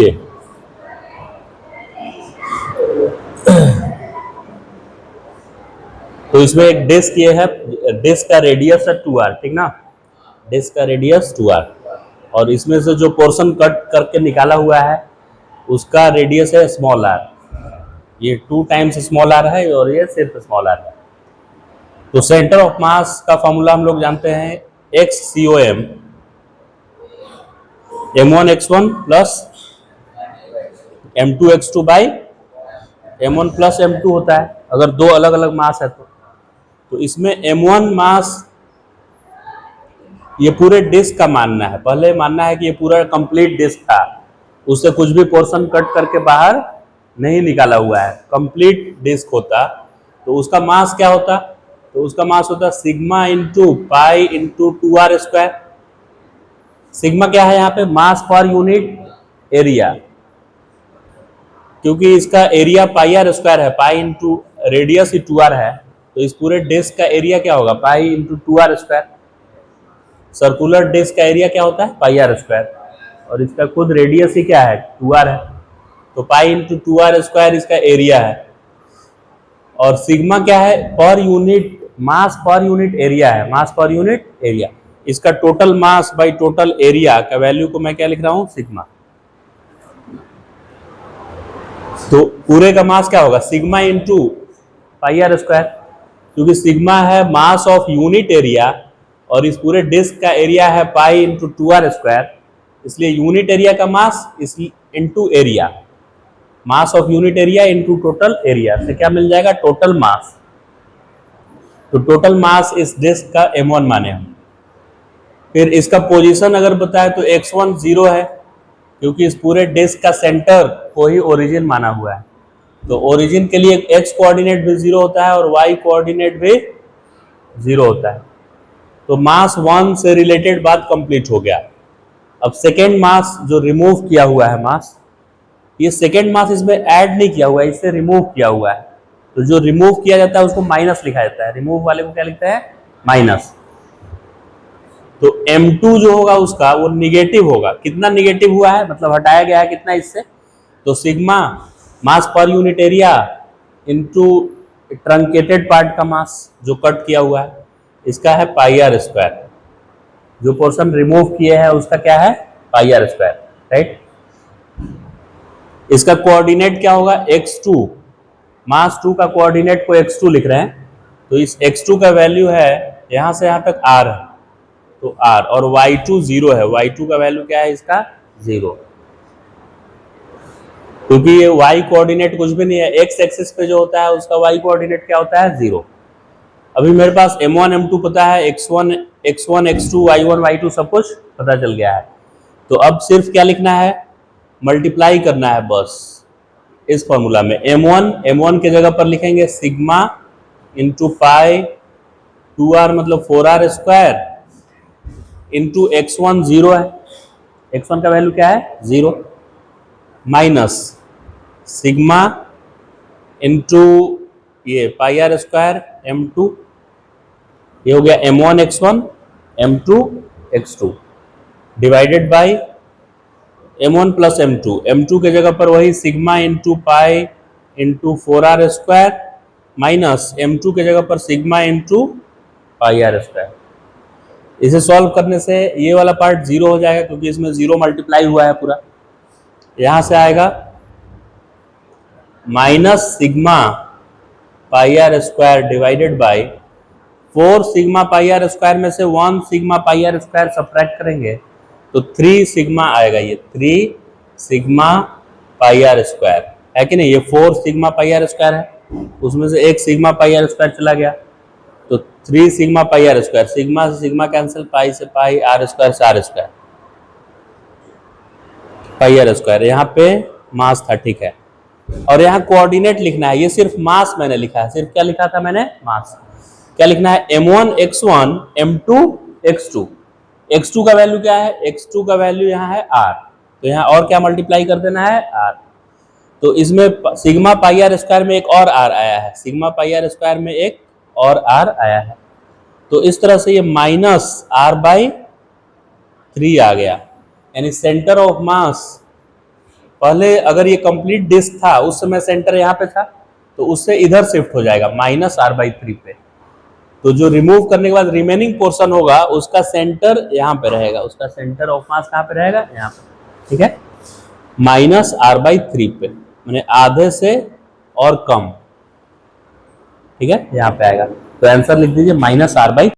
देखिए तो इसमें एक डिस्क ये है, डिस्क का रेडियस है 2r, ठीक ना, डिस्क का रेडियस 2r, और इसमें से जो पोर्शन कट करके निकाला हुआ है उसका रेडियस है स्मॉल r, ये 2 टाइम्स स्मॉल r है और ये सिर्फ स्मॉल r है। तो सेंटर ऑफ मास का फॉर्मूला हम लोग जानते हैं XCOM m1x1 plus m2x2 by m1 plus m2 होता है अगर दो अलग अलग मास है तो इसमें m1 मास ये पूरे डिस्क का मानना है, पहले मानना है कि ये पूरा कंप्लीट डिस्क था, उससे कुछ भी पोर्शन कट करके बाहर नहीं निकाला हुआ है, कंप्लीट डिस्क होता तो उसका मास क्या होता, तो उसका मास होता sigma into pi into 2r square. Sigma क्या है यहाँ पे, मास पर यूनिट एरिया, क्योंकि इसका एरिया पाई आर स्क्वायर है, पाई इंटू रेडियस ही 2r है, तो इस पूरे डिस्क का एरिया क्या होगा pi into 2r square. Circular disc का एरिया क्या होता है पाई आर स्क्वायर, और इसका खुद रेडियस ही क्या है 2r है, तो पाई इंटू 2r स्क्वायर इसका एरिया है। और सिग्मा क्या है, पर यूनिट मास पर यूनिट एरिया है, मास पर यूनिट एरिया, इसका total mass by total area का वैल्यू को मैं क्या लिख रहा हूं सिग्मा। तो पूरे का मास क्या होगा sigma into pi r square, क्योंकि सिग्मा है मास ऑफ यूनिट एरिया और इस पूरे डिस्क का एरिया है पाई इंटू 2r स्क्वायर, इसलिए यूनिट एरिया का मास इस into area, mass of unit area into total area से क्या मिल जाएगा टोटल मास। तो टोटल मास इस डिस्क का m1 माने हम। फिर इसका पोजीशन अगर बताए तो x1 0 है, क्योंकि इस पूरे डिस्क का सेंटर को ही ओरिजिन माना हुआ है, तो ओरिजिन के लिए x कोऑर्डिनेट भी 0 होता है और y कोऑर्डिनेट भी 0 होता है। तो मास 1 से रिलेटेड बात कंप्लीट हो गया। अब सेकेंड मास जो रिमूव किया हुआ है मास, ये सेकेंड मास इसमें ऐड नहीं किया हुआ है, इससे रिमूव किया हुआ है, तो जो रिमूव किया जाता है उसको माइनस लिखा जाता है, रिमूव वाले को क्या लिखता है माइनस। तो m2 जो होगा उसका वो निगेटिव होगा, कितना निगेटिव हुआ है मतलब हटाया गया है कितना इससे, तो सिग्मा मास पर unit area into truncated part का मास जो कट किया हुआ है इसका है पाई आर स्क्वायर, जो पोर्शन रिमूव किए हैं उसका क्या है पाई आर स्क्वायर, राइट। इसका कोऑर्डिनेट क्या होगा x2, मास 2 का कोऑर्डिनेट को x2 लिख रहे हैं, तो इस x2 का वैल्यू है यहां से यहां तक r है, तो r, और y2 0 है, y2 का वैल्यू क्या है इसका 0, क्योंकि ये y कोऑर्डिनेट कुछ भी नहीं है, x एक्सिस पे जो होता है उसका y कोऑर्डिनेट क्या होता है 0। अभी मेरे पास m1 m2 पता है, x1 x2 y1 y2 सब कुछ पता चल गया है, तो अब सिर्फ क्या लिखना है मल्टीप्लाई करना है बस इस फॉर्मूला में। m1 के जगह पर लिखेंगे सिग्मा इंटू पाई 2r मतलब 4r स्क्वायर इंटू x1 0 है, x1 का वैल्यू क्या है 0, माइनस सिग्मा इंटू ये पाई आर स्क्वायर m2, ये हो गया m1 x1 m2 x2 divided by m1 plus m2 के जगह पर वही sigma into pi into 4r square minus m2 के जगह पर sigma into pi r square. इसे सॉल्व करने से ये वाला पार्ट 0 हो जाएगा, क्योंकि इसमें 0 मल्टीप्लाई हुआ है पूरा, यहां से आएगा minus sigma pi r square divided by 4 sigma pi r square में से 1 sigma pi r square subtract करेंगे तो 3 सिग्मा आएगा, ये 3 सिग्मा पाई आर स्क्वायर है कि नहीं, ये 4 सिग्मा पाई आर स्क्वायर है, उसमें से 1 सिग्मा पाई आर स्क्वायर चला गया, तो 3 sigma pi r square, sigma से सिग्मा कैंसिल, पाई से पाई, आर स्क्वायर से r square, pi r square, यहाँ पे मास था, ठीक है। और यहाँ कोऑर्डिनेट लिखना है, ये सिर्फ मास मैंने लिखा है, सिर्फ क्या लिखा था मैंने मास, क्या लिखना है m1 x1 m2 x2, x2 का वैल्यू क्या है, x2 का वैल्यू यहाँ है r, तो यहाँ और क्या मल्टीप्लाई कर देना है r, तो इसमें सिग्मा पाई आर स्क्वायर में एक और r आया है, सिग्मा पाई आर स्क्वायर में एक और r आया है, तो इस तरह से ये माइनस r बाई 3 आ गया, यानी सेंटर ऑफ मास पहले अगर ये कंप्लीट डिस्क था उस समय सेंटर यहाँ पे था, तो उससे इधर शिफ्ट हो जाएगा -r/3 पे। तो जो रिमूव करने के बाद रिमेनिंग पोर्शन होगा उसका सेंटर यहाँ पे रहेगा, उसका सेंटर ऑफ मास कहाँ पे रहेगा, यहाँ पे, ठीक है, -r/3 पे, माने आधे से और कम, ठीक है, यहाँ पे आएगा। तो आंसर लिख दीजिए -r/3।